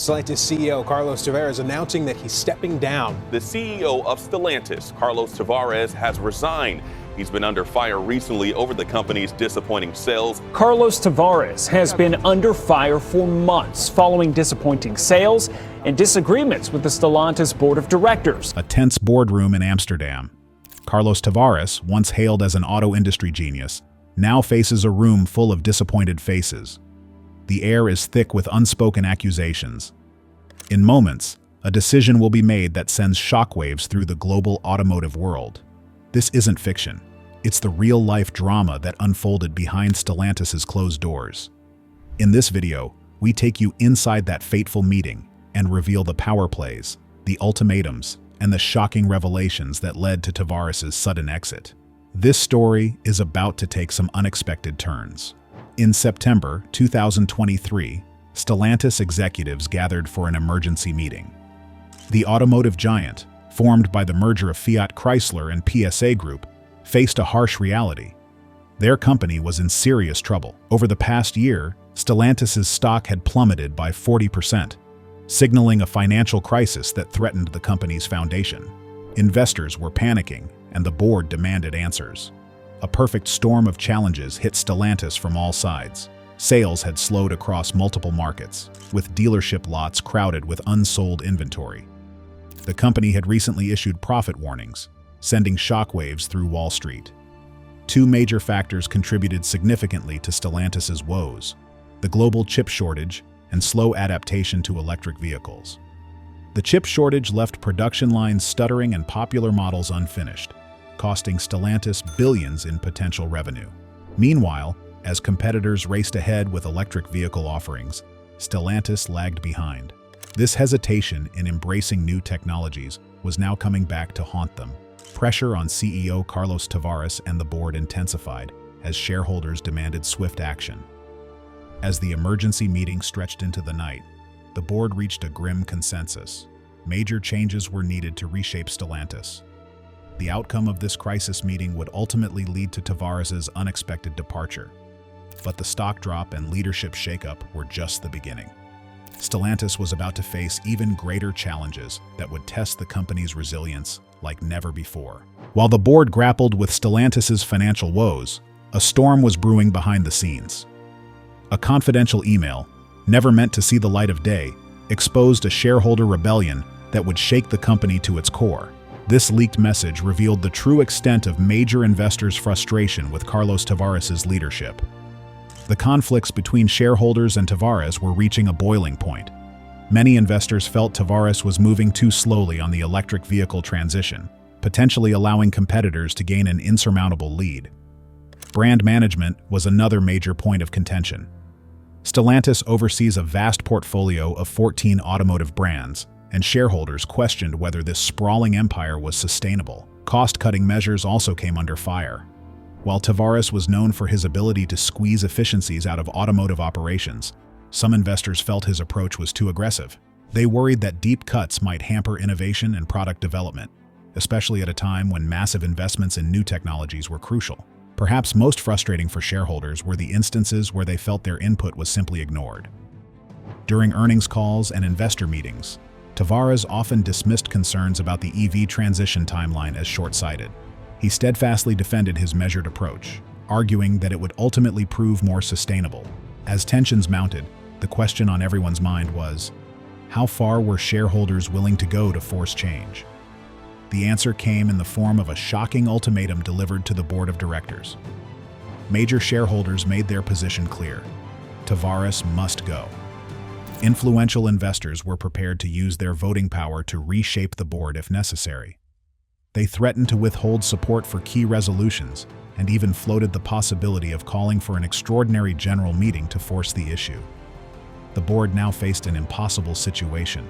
Stellantis CEO Carlos Tavares announcing that he's stepping down. The CEO of Stellantis, Carlos Tavares, has resigned. He's been under fire recently over the company's disappointing sales. Carlos Tavares has been under fire for months following disappointing sales and disagreements with the Stellantis board of directors. A tense boardroom in Amsterdam. Carlos Tavares, once hailed as an auto industry genius, now faces a room full of disappointed faces. The air is thick with unspoken accusations. In moments, a decision will be made that sends shockwaves through the global automotive world. This isn't fiction. It's the real-life drama that unfolded behind Stellantis' closed doors. In this video, we take you inside that fateful meeting and reveal the power plays, the ultimatums, and the shocking revelations that led to Tavares' sudden exit. This story is about to take some unexpected turns. In September 2023, Stellantis executives gathered for an emergency meeting. The automotive giant, formed by the merger of Fiat Chrysler and PSA Group, faced a harsh reality. Their company was in serious trouble. Over the past year, Stellantis' stock had plummeted by 40%, signaling a financial crisis that threatened the company's foundation. Investors were panicking, and the board demanded answers. A perfect storm of challenges hit Stellantis from all sides. Sales had slowed across multiple markets, with dealership lots crowded with unsold inventory. The company had recently issued profit warnings, sending shockwaves through Wall Street. Two major factors contributed significantly to Stellantis' woes: the global chip shortage and slow adaptation to electric vehicles. The chip shortage left production lines stuttering and popular models unfinished, costing Stellantis billions in potential revenue. Meanwhile, as competitors raced ahead with electric vehicle offerings, Stellantis lagged behind. This hesitation in embracing new technologies was now coming back to haunt them. Pressure on CEO Carlos Tavares and the board intensified as shareholders demanded swift action. As the emergency meeting stretched into the night, the board reached a grim consensus. Major changes were needed to reshape Stellantis. The outcome of this crisis meeting would ultimately lead to Tavares' unexpected departure. But the stock drop and leadership shakeup were just the beginning. Stellantis was about to face even greater challenges that would test the company's resilience like never before. While the board grappled with Stellantis' financial woes, a storm was brewing behind the scenes. A confidential email, never meant to see the light of day, exposed a shareholder rebellion that would shake the company to its core. This leaked message revealed the true extent of major investors' frustration with Carlos Tavares' leadership. The conflicts between shareholders and Tavares were reaching a boiling point. Many investors felt Tavares was moving too slowly on the electric vehicle transition, potentially allowing competitors to gain an insurmountable lead. Brand management was another major point of contention. Stellantis oversees a vast portfolio of 14 automotive brands, and shareholders questioned whether this sprawling empire was sustainable. Cost-cutting measures also came under fire. While Tavares was known for his ability to squeeze efficiencies out of automotive operations, some investors felt his approach was too aggressive. They worried that deep cuts might hamper innovation and product development, especially at a time when massive investments in new technologies were crucial. Perhaps most frustrating for shareholders were the instances where they felt their input was simply ignored. During earnings calls and investor meetings, Tavares often dismissed concerns about the EV transition timeline as short-sighted. He steadfastly defended his measured approach, arguing that it would ultimately prove more sustainable. As tensions mounted, the question on everyone's mind was, how far were shareholders willing to go to force change? The answer came in the form of a shocking ultimatum delivered to the board of directors. Major shareholders made their position clear: Tavares must go. Influential investors were prepared to use their voting power to reshape the board if necessary. They threatened to withhold support for key resolutions and even floated the possibility of calling for an extraordinary general meeting to force the issue. The board now faced an impossible situation.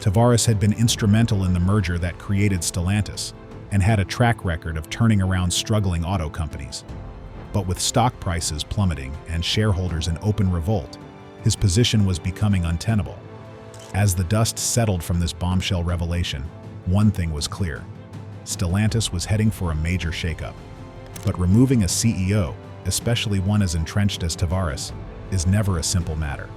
Tavares had been instrumental in the merger that created Stellantis and had a track record of turning around struggling auto companies. But with stock prices plummeting and shareholders in open revolt, his position was becoming untenable. As the dust settled from this bombshell revelation, one thing was clear: Stellantis was heading for a major shakeup. But removing a CEO, especially one as entrenched as Tavares, is never a simple matter.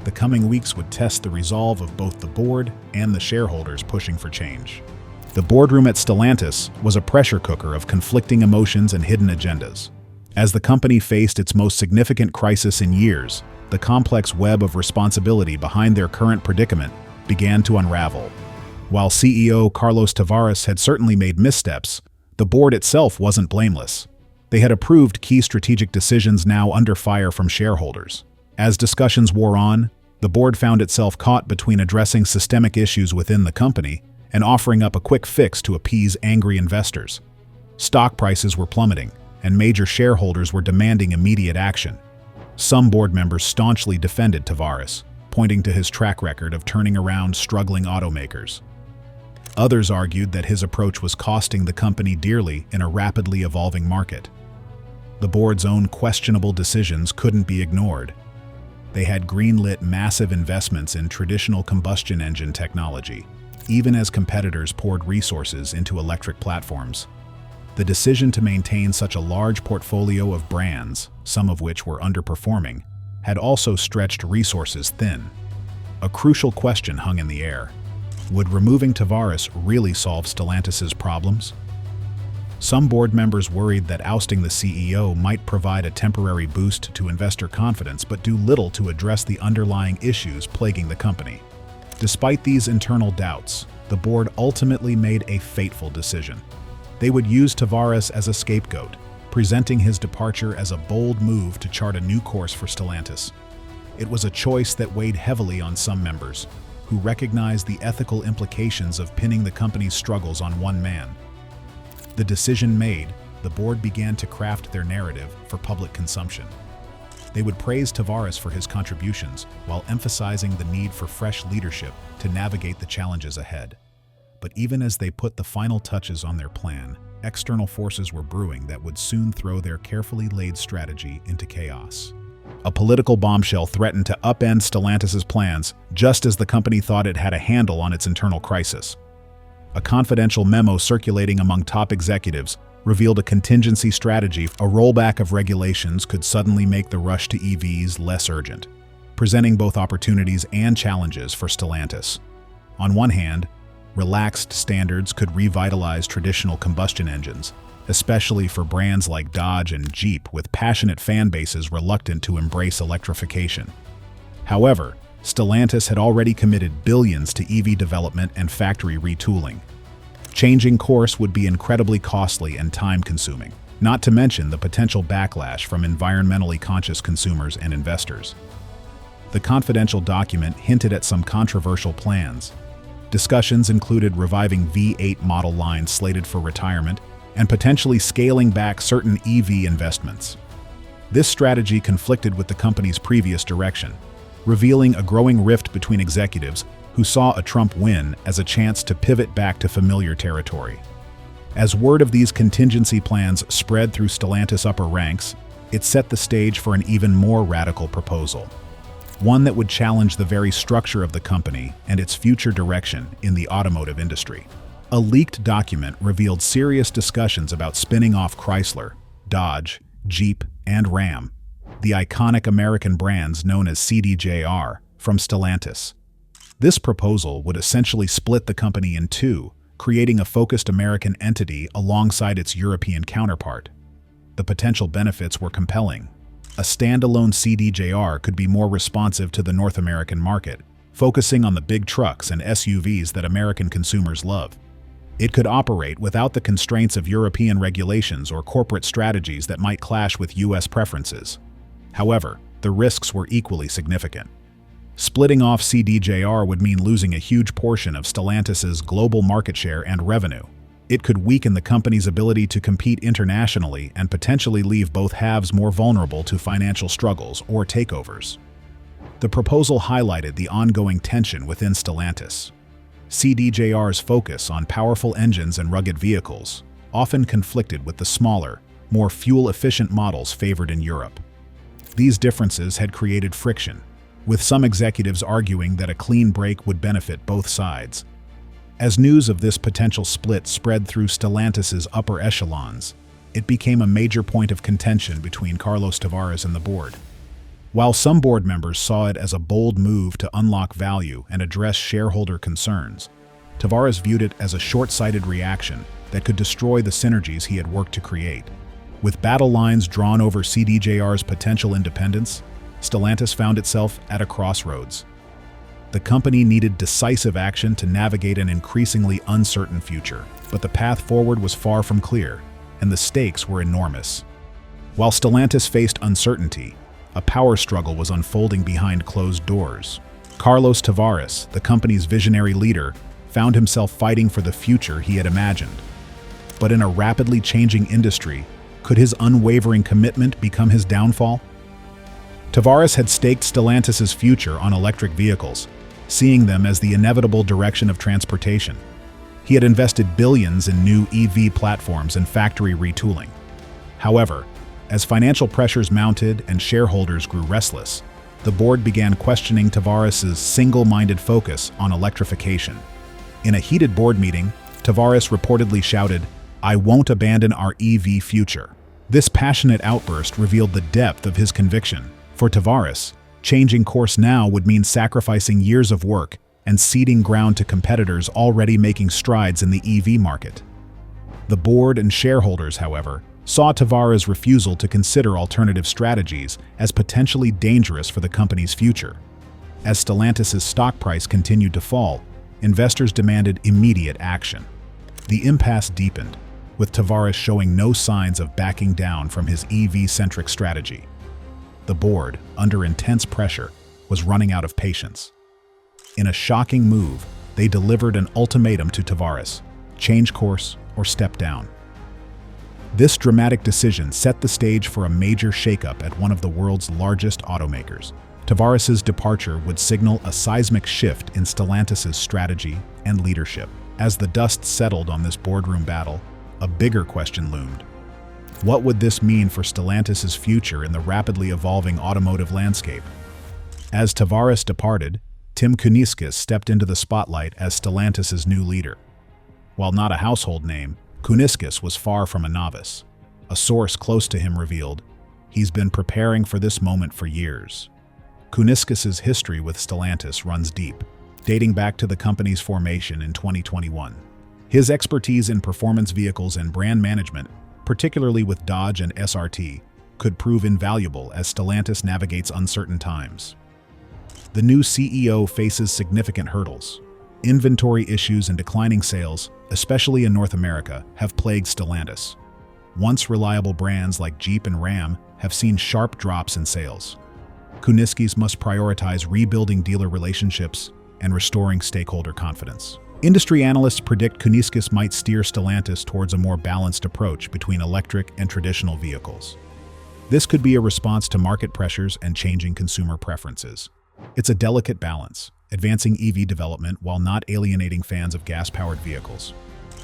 The coming weeks would test the resolve of both the board and the shareholders pushing for change. The boardroom at Stellantis was a pressure cooker of conflicting emotions and hidden agendas. As the company faced its most significant crisis in years, the complex web of responsibility behind their current predicament began to unravel. While CEO Carlos Tavares had certainly made missteps, the board itself wasn't blameless. They had approved key strategic decisions now under fire from shareholders. As discussions wore on, the board found itself caught between addressing systemic issues within the company and offering up a quick fix to appease angry investors. Stock prices were plummeting, and major shareholders were demanding immediate action. Some board members staunchly defended Tavares, pointing to his track record of turning around struggling automakers. Others argued that his approach was costing the company dearly in a rapidly evolving market. The board's own questionable decisions couldn't be ignored. They had greenlit massive investments in traditional combustion engine technology, even as competitors poured resources into electric platforms. The decision to maintain such a large portfolio of brands, some of which were underperforming, had also stretched resources thin. A crucial question hung in the air. Would removing Tavares really solve Stellantis' problems? Some board members worried that ousting the CEO might provide a temporary boost to investor confidence but do little to address the underlying issues plaguing the company. Despite these internal doubts, the board ultimately made a fateful decision. They would use Tavares as a scapegoat, presenting his departure as a bold move to chart a new course for Stellantis. It was a choice that weighed heavily on some members, who recognized the ethical implications of pinning the company's struggles on one man. The decision made, the board began to craft their narrative for public consumption. They would praise Tavares for his contributions while emphasizing the need for fresh leadership to navigate the challenges ahead. But even as they put the final touches on their plan, external forces were brewing that would soon throw their carefully laid strategy into chaos. A political bombshell threatened to upend Stellantis' plans just as the company thought it had a handle on its internal crisis. A confidential memo circulating among top executives revealed a contingency strategy. A rollback of regulations could suddenly make the rush to EVs less urgent, presenting both opportunities and challenges for Stellantis. On one hand, relaxed standards could revitalize traditional combustion engines, especially for brands like Dodge and Jeep with passionate fan bases reluctant to embrace electrification. However, Stellantis had already committed billions to EV development and factory retooling. Changing course would be incredibly costly and time-consuming, not to mention the potential backlash from environmentally conscious consumers and investors. The confidential document hinted at some controversial plans. Discussions included reviving V8 model lines slated for retirement and potentially scaling back certain EV investments. This strategy conflicted with the company's previous direction, revealing a growing rift between executives who saw a Trump win as a chance to pivot back to familiar territory. As word of these contingency plans spread through Stellantis' upper ranks, it set the stage for an even more radical proposal, one that would challenge the very structure of the company and its future direction in the automotive industry. A leaked document revealed serious discussions about spinning off Chrysler, Dodge, Jeep, and Ram, the iconic American brands known as CDJR, from Stellantis. This proposal would essentially split the company in two, creating a focused American entity alongside its European counterpart. The potential benefits were compelling. A standalone CDJR could be more responsive to the North American market, focusing on the big trucks and SUVs that American consumers love. It could operate without the constraints of European regulations or corporate strategies that might clash with U.S. preferences. However, the risks were equally significant. Splitting off CDJR would mean losing a huge portion of Stellantis' global market share and revenue. It could weaken the company's ability to compete internationally and potentially leave both halves more vulnerable to financial struggles or takeovers. The proposal highlighted the ongoing tension within Stellantis. CDJR's focus on powerful engines and rugged vehicles often conflicted with the smaller, more fuel-efficient models favored in Europe. These differences had created friction, with some executives arguing that a clean break would benefit both sides. As news of this potential split spread through Stellantis' upper echelons, it became a major point of contention between Carlos Tavares and the board. While some board members saw it as a bold move to unlock value and address shareholder concerns, Tavares viewed it as a short-sighted reaction that could destroy the synergies he had worked to create. With battle lines drawn over CDJR's potential independence, Stellantis found itself at a crossroads. The company needed decisive action to navigate an increasingly uncertain future, but the path forward was far from clear, and the stakes were enormous. While Stellantis faced uncertainty, a power struggle was unfolding behind closed doors. Carlos Tavares, the company's visionary leader, found himself fighting for the future he had imagined. But in a rapidly changing industry, could his unwavering commitment become his downfall? Tavares had staked Stellantis' future on electric vehicles, seeing them as the inevitable direction of transportation. He had invested billions in new EV platforms and factory retooling. However, as financial pressures mounted and shareholders grew restless, the board began questioning Tavares' single-minded focus on electrification. In a heated board meeting, Tavares reportedly shouted, "I won't abandon our EV future." This passionate outburst revealed the depth of his conviction. For Tavares, changing course now would mean sacrificing years of work and ceding ground to competitors already making strides in the EV market. The board and shareholders, however, saw Tavares' refusal to consider alternative strategies as potentially dangerous for the company's future. As Stellantis' stock price continued to fall, investors demanded immediate action. The impasse deepened, with Tavares showing no signs of backing down from his EV-centric strategy. The board, under intense pressure, was running out of patience. In a shocking move, they delivered an ultimatum to Tavares: change course or step down. This dramatic decision set the stage for a major shakeup at one of the world's largest automakers. Tavares' departure would signal a seismic shift in Stellantis' strategy and leadership. As the dust settled on this boardroom battle, a bigger question loomed. What would this mean for Stellantis' future in the rapidly evolving automotive landscape? As Tavares departed, Tim Kuniskis stepped into the spotlight as Stellantis' new leader. While not a household name, Kuniskis was far from a novice. A source close to him revealed, he's been preparing for this moment for years. Kuniskis' history with Stellantis runs deep, dating back to the company's formation in 2021. His expertise in performance vehicles and brand management, particularly with Dodge and SRT, could prove invaluable as Stellantis navigates uncertain times. The new CEO faces significant hurdles. Inventory issues and declining sales, especially in North America, have plagued Stellantis. Once reliable brands like Jeep and Ram have seen sharp drops in sales. Kuniskis must prioritize rebuilding dealer relationships and restoring stakeholder confidence. Industry analysts predict Kuniskis might steer Stellantis towards a more balanced approach between electric and traditional vehicles. This could be a response to market pressures and changing consumer preferences. It's a delicate balance, advancing EV development while not alienating fans of gas-powered vehicles.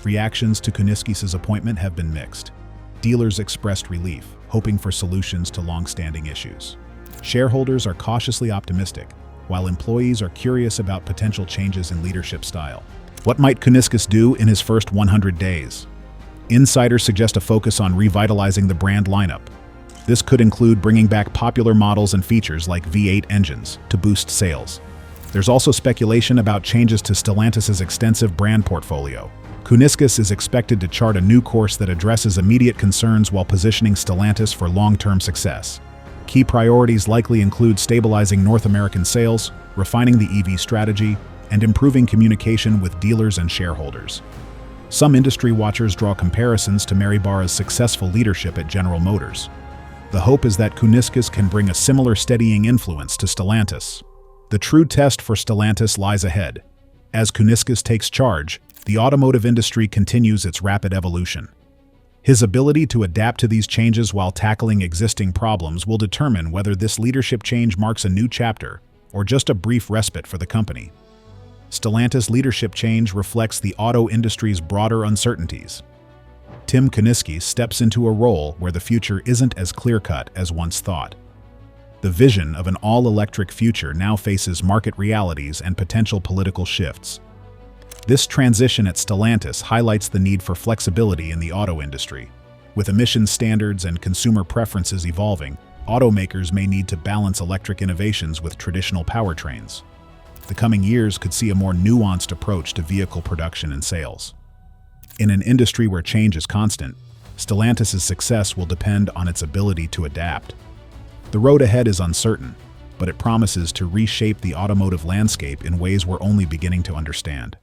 Reactions to Kuniskis' appointment have been mixed. Dealers expressed relief, hoping for solutions to long-standing issues. Shareholders are cautiously optimistic, while employees are curious about potential changes in leadership style. What might Kuniskis do in his first 100 days? Insiders suggest a focus on revitalizing the brand lineup. This could include bringing back popular models and features like V8 engines to boost sales. There's also speculation about changes to Stellantis' extensive brand portfolio. Kuniskis is expected to chart a new course that addresses immediate concerns while positioning Stellantis for long-term success. Key priorities likely include stabilizing North American sales, refining the EV strategy, and improving communication with dealers and shareholders. Some industry watchers draw comparisons to Mary Barra's successful leadership at General Motors. The hope is that Kuniskis can bring a similar steadying influence to Stellantis. The true test for Stellantis lies ahead. As Kuniskis takes charge, the automotive industry continues its rapid evolution. His ability to adapt to these changes while tackling existing problems will determine whether this leadership change marks a new chapter or just a brief respite for the company. Stellantis' leadership change reflects the auto industry's broader uncertainties. Tim Kuniskis steps into a role where the future isn't as clear-cut as once thought. The vision of an all-electric future now faces market realities and potential political shifts. This transition at Stellantis highlights the need for flexibility in the auto industry. With emissions standards and consumer preferences evolving, automakers may need to balance electric innovations with traditional powertrains. The coming years could see a more nuanced approach to vehicle production and sales. In an industry where change is constant, Stellantis' success will depend on its ability to adapt. The road ahead is uncertain, but it promises to reshape the automotive landscape in ways we're only beginning to understand.